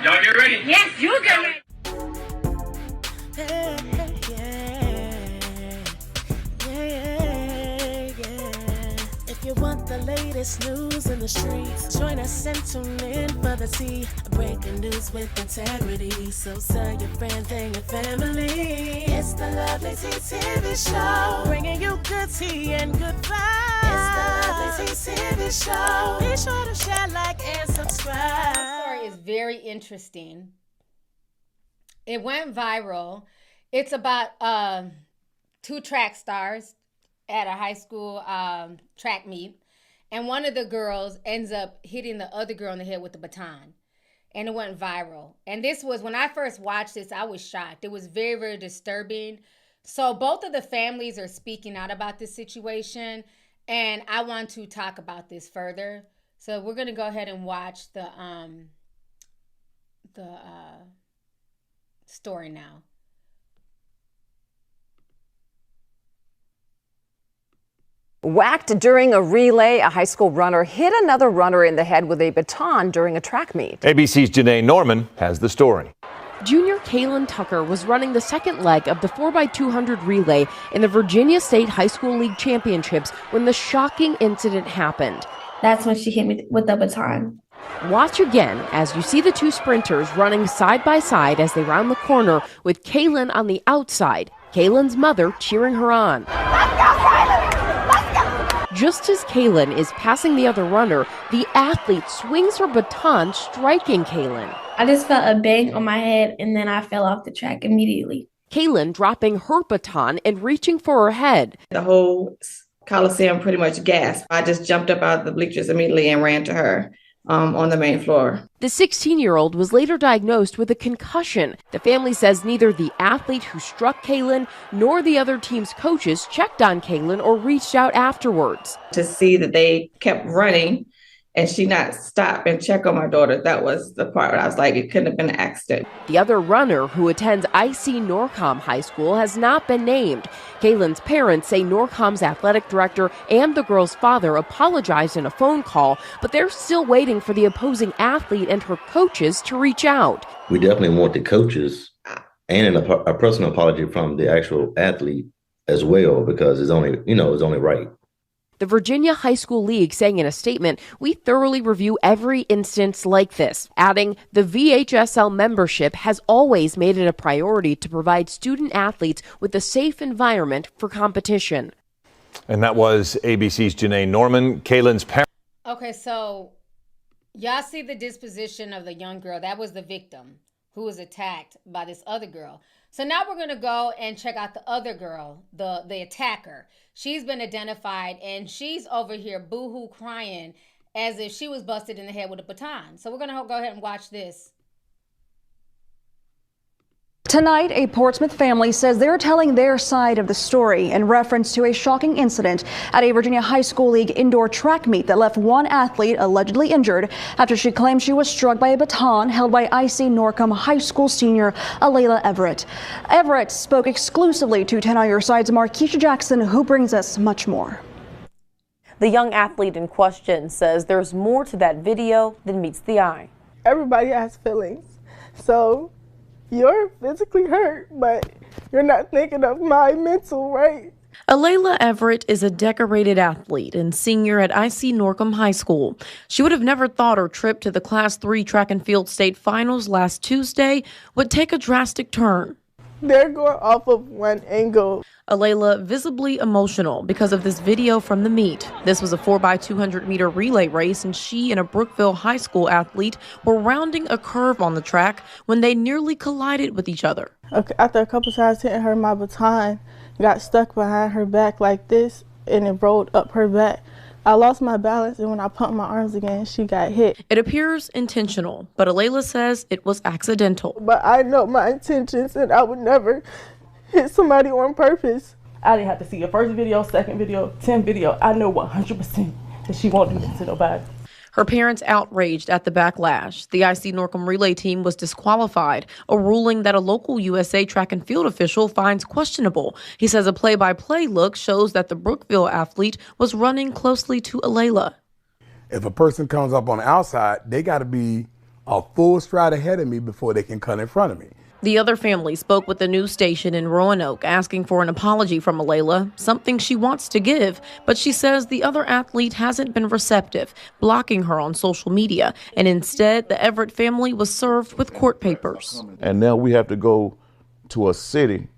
Y'all get ready? Yes, you get ready. If you want the latest news in the streets, join us and tune in for the tea. Breaking news with integrity. So tell your friends and your family. It's the Lovelyti TV show, bringing you good tea and good vibes. It's the Lovelyti TV show. Be sure to share, like, and subscribe. This story is very interesting. It went viral. It's about two track stars at a high school track meet, and one of the girls ends up hitting the other girl in the head with a baton, and it went viral. And this was, when I first watched this, I was shocked. It was very, very disturbing. So both of the families are speaking out about this situation, and I want to talk about this further. So we're going to go ahead and watch the story now. Whacked during a relay, a high school runner hit another runner in the head with a baton during a track meet. ABC's Janae Norman has the story. Junior Kaylin Tucker was running the second leg of the 4x200 relay in the Virginia State High School League Championships when the shocking incident happened. That's when she hit me with the baton. Watch again as you see the two sprinters running side by side as they round the corner with Kaylin on the outside, Kaylin's mother cheering her on. Let's go, Kaylin! Just as Kaylin is passing the other runner, the athlete swings her baton, striking Kaylin. I just felt a bang on my head, and then I fell off the track immediately. Kaylin dropping her baton and reaching for her head. The whole Coliseum pretty much gasped. I just jumped up out of the bleachers immediately and ran to her on the main floor. The 16-year-old was later diagnosed with a concussion. The family says neither the athlete who struck Kaylin nor the other team's coaches checked on Kaylin or reached out afterwards. To see that they kept running and she not stop and check on my daughter, that was the part where I was like, it couldn't have been an accident. The other runner, who attends IC Norcom High School, has not been named. Kaylin's parents say Norcom's athletic director and the girl's father apologized in a phone call, but they're still waiting for the opposing athlete and her coaches to reach out. We definitely want the coaches and a personal apology from the actual athlete as well, because it's only right. The Virginia High School League saying in a statement, "We thoroughly review every instance like this," adding, "The VHSL membership has always made it a priority to provide student athletes with a safe environment for competition." And that was ABC's Janae Norman. Kaylin's parents. Okay, so y'all see the disposition of the young girl. That was the victim who was attacked by this other girl. So now we're going to go and check out the other girl, the attacker. She's been identified, and she's over here boo-hoo crying as if she was busted in the head with a baton. So we're going to go ahead and watch this. Tonight, a Portsmouth family says they're telling their side of the story in reference to a shocking incident at a Virginia High School League indoor track meet that left one athlete allegedly injured after she claimed she was struck by a baton held by IC Norcom High School senior Alayla Everett. Everett spoke exclusively to 10 On Your Side's Markeisha Jackson, who brings us much more. The young athlete in question says there's more to that video than meets the eye. Everybody has feelings, so you're physically hurt, but you're not thinking of my mental, right? Alayla Everett is a decorated athlete and senior at IC Norcom High School. She would have never thought her trip to the Class 3 track and field state finals last Tuesday would take a drastic turn. They're going off of one angle. Alayla visibly emotional because of this video from the meet. This was a 4x200 meter relay race, and she and a Brookville High School athlete were rounding a curve on the track when they nearly collided with each other. Okay, after a couple times hitting her, my baton got stuck behind her back like this, and it rolled up her back. I lost my balance, and when I pumped my arms again, she got hit. It appears intentional, but Alayla says it was accidental. But I know my intentions, and I would never hit somebody on purpose. I didn't have to see your first video, second video, 10th video. I know 100% that she won't do this to nobody. Her parents outraged at the backlash. The IC Norcom relay team was disqualified, a ruling that a local USA track and field official finds questionable. He says a play-by-play look shows that the Brookville athlete was running closely to Alayla. If a person comes up on the outside, they got to be a full stride ahead of me before they can cut in front of me. The other family spoke with the news station in Roanoke asking for an apology from Alayla, something she wants to give, but she says the other athlete hasn't been receptive, blocking her on social media, and instead the Everett family was served with court papers. And now we have to go to a city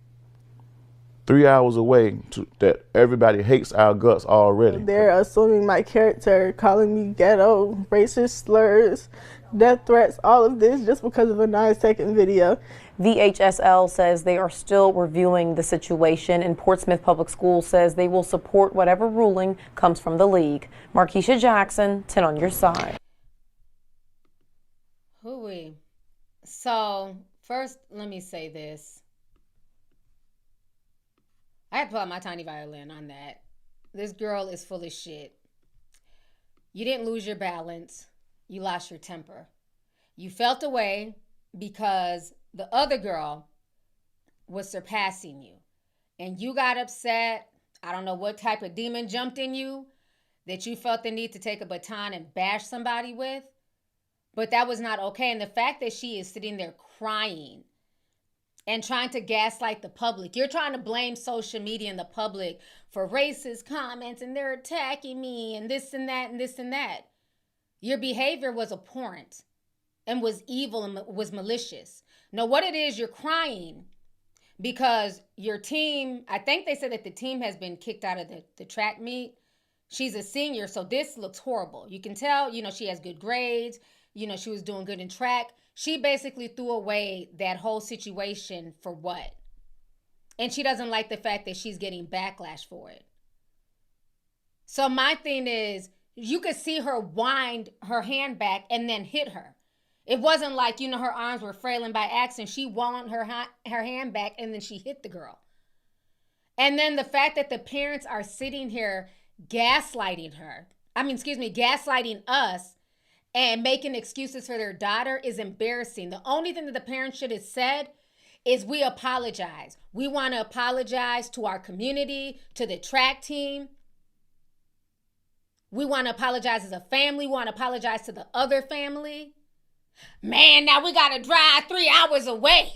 3 hours away that everybody hates our guts already. They're assuming my character, calling me ghetto, racist slurs, death threats, all of this just because of a 9-second video. VHSL says they are still reviewing the situation, and Portsmouth Public Schools says they will support whatever ruling comes from the league. Markeisha Jackson, 10 on your side. Hooey. So, first, let me say this. I had to pull out my tiny violin on that. This girl is full of shit. You didn't lose your balance. You lost your temper. You felt away because the other girl was surpassing you. And you got upset. I don't know what type of demon jumped in you that you felt the need to take a baton and bash somebody with. But that was not okay. And the fact that she is sitting there crying and trying to gaslight the public. You're trying to blame social media and the public for racist comments and they're attacking me and this and that and this and that. Your behavior was abhorrent and was evil and was malicious. Now, what it is, you're crying because your team, I think they said that the team has been kicked out of the track meet. She's a senior, so this looks horrible. You can tell, she has good grades. She was doing good in track. She basically threw away that whole situation for what? And she doesn't like the fact that she's getting backlash for it. So my thing is, you could see her wind her hand back and then hit her. It wasn't like, her arms were frailing by accident. She wound her hand back and then she hit the girl. And then the fact that the parents are sitting here gaslighting us and making excuses for their daughter is embarrassing. The only thing that the parents should have said is we apologize. We want to apologize to our community, to the track team. We want to apologize as a family. We want to apologize to the other family. Man, now we got to drive 3 hours away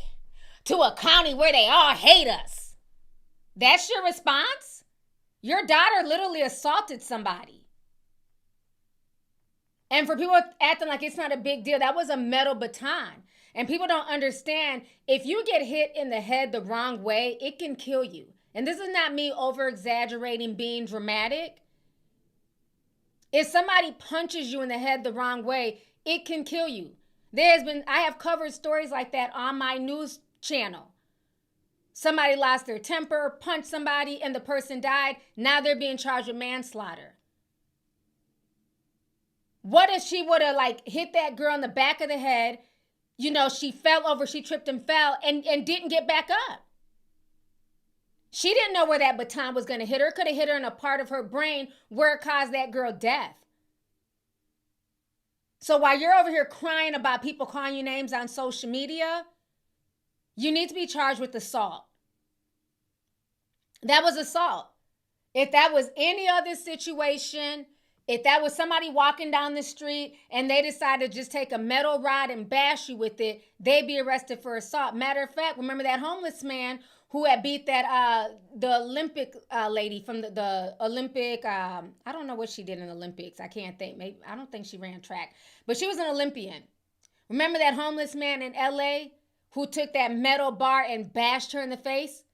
to a county where they all hate us. That's your response? Your daughter literally assaulted somebody. And for people acting like it's not a big deal, that was a metal baton. And people don't understand, if you get hit in the head the wrong way, it can kill you. And this is not me over-exaggerating, being dramatic. If somebody punches you in the head the wrong way, it can kill you. I have covered stories like that on my news channel. Somebody lost their temper, punched somebody, and the person died. Now they're being charged with manslaughter. What if she would have hit that girl in the back of the head? She fell over, she tripped and fell and didn't get back up. She didn't know where that baton was going to hit her. It could have hit her in a part of her brain where it caused that girl death. So while you're over here crying about people calling you names on social media, you need to be charged with assault. That was assault. If that was any other situation, if that was somebody walking down the street and they decided to just take a metal rod and bash you with it, they'd be arrested for assault. Matter of fact, remember that homeless man who had beat that the Olympic lady from the Olympic, I don't know what she did in the Olympics. I can't think. Maybe I don't think she ran track. But she was an Olympian. Remember that homeless man in LA who took that metal bar and bashed her in the face?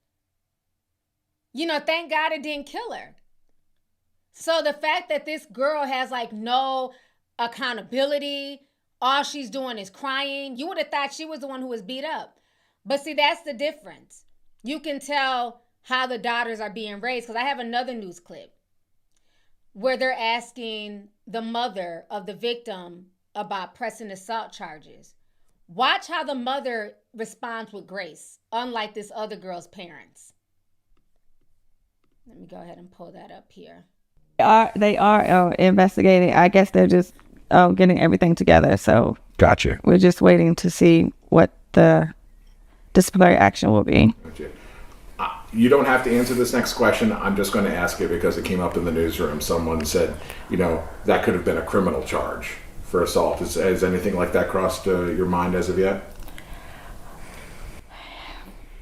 Thank God it didn't kill her. So the fact that this girl has no accountability, all she's doing is crying, you would have thought she was the one who was beat up. But see, that's the difference. You can tell how the daughters are being raised, because I have another news clip where they're asking the mother of the victim about pressing assault charges. Watch how the mother responds with grace, unlike this other girl's parents. Let me go ahead and pull that up here. They are investigating. I guess they're just getting everything together. So gotcha. We're just waiting to see what the disciplinary action will be. You don't have to answer this next question. I'm just going to ask it because it came up in the newsroom. Someone said, that could have been a criminal charge for assault. Has anything like that crossed your mind as of yet?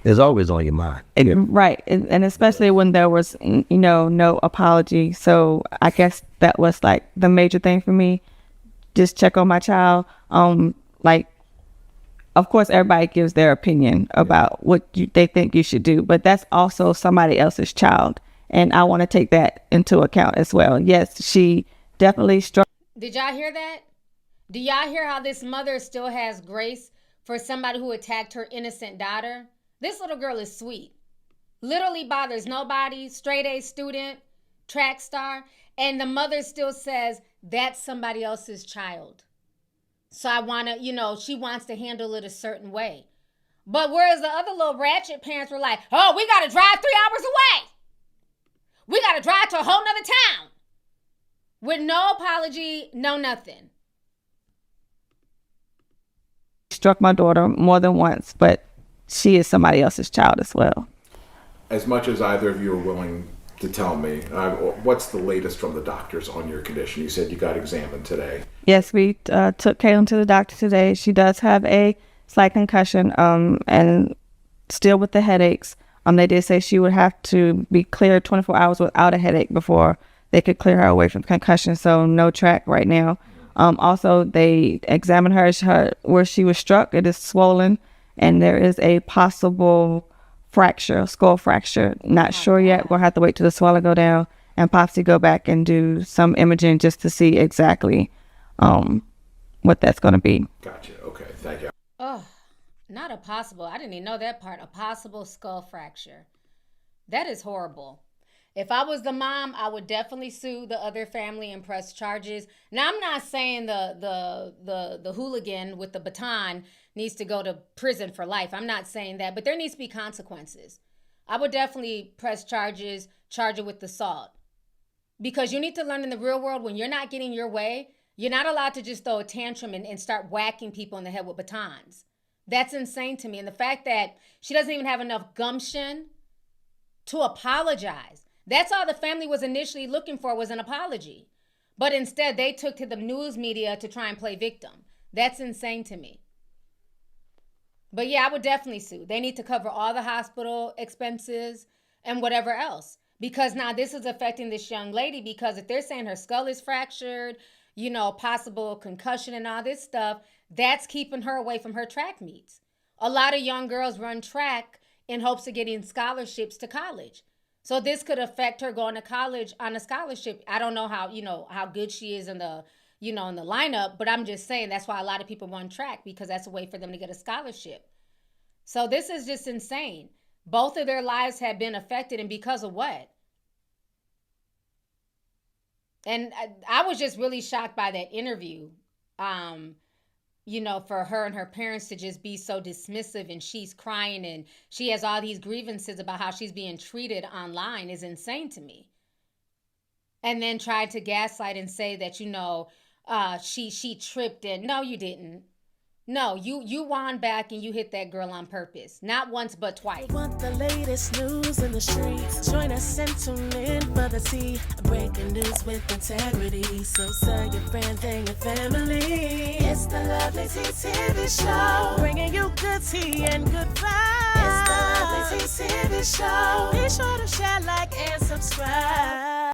It's always on your mind. Right. And especially when there was, no apology. So I guess that was like the major thing for me. Just check on my child. Of course, everybody gives their opinion about what they think you should do, but that's also somebody else's child. And I want to take that into account as well. Yes, she definitely struck. Did y'all hear that? Do y'all hear how this mother still has grace for somebody who attacked her innocent daughter? This little girl is sweet. Literally bothers nobody, straight A student, track star, and the mother still says that's somebody else's child. So I want to, she wants to handle it a certain way. But whereas the other little ratchet parents were like, oh, we got to drive 3 hours away. We got to drive to a whole nother town. With no apology, no nothing. Struck my daughter more than once, but she is somebody else's child as well. As much as either of you are willing to tell me, what's the latest from the doctors on your condition? You said you got examined today. Yes, we took Kaylin to the doctor today. She does have a slight concussion and still with the headaches. They did say she would have to be cleared 24 hours without a headache before they could clear her away from concussion. So no track right now. Also, they examined her where she was struck. It is swollen, and there is a possible fracture, skull fracture. Not sure yet. We'll have to wait till the swelling go down and possibly go back and do some imaging just to see exactly what that's going to be. Gotcha. Okay. Thank you. Oh, not a possible. I didn't even know that part. A possible skull fracture. That is horrible. If I was the mom, I would definitely sue the other family and press charges. Now, I'm not saying the hooligan with the baton needs to go to prison for life. I'm not saying that, but there needs to be consequences. I would definitely press charges, charge it with assault. Because you need to learn in the real world, when you're not getting your way, you're not allowed to just throw a tantrum and start whacking people in the head with batons. That's insane to me. And the fact that she doesn't even have enough gumption to apologize. That's all the family was initially looking for, was an apology. But instead, they took to the news media to try and play victim. That's insane to me. But yeah, I would definitely sue. They need to cover all the hospital expenses and whatever else. Because now this is affecting this young lady, because if they're saying her skull is fractured, possible concussion and all this stuff, that's keeping her away from her track meets. A lot of young girls run track in hopes of getting scholarships to college. So this could affect her going to college on a scholarship. I don't know how good she is in the lineup, but I'm just saying that's why a lot of people run track, because that's a way for them to get a scholarship. So this is just insane. Both of their lives have been affected, and because of what? And I was just really shocked by that interview. For her and her parents to just be so dismissive, and she's crying and she has all these grievances about how she's being treated online is insane to me. And then tried to gaslight and say that, she tripped and no, you didn't. No, you wound back and you hit that girl on purpose. Not once, but twice. Want the latest news in the streets? Join us and tune in for the tea. Breaking news with integrity. So tell your friends and your family. It's the Lovelyti TV show. Bringing you good tea and good vibes. It's the Lovelyti TV show. Be sure to share, like, and subscribe.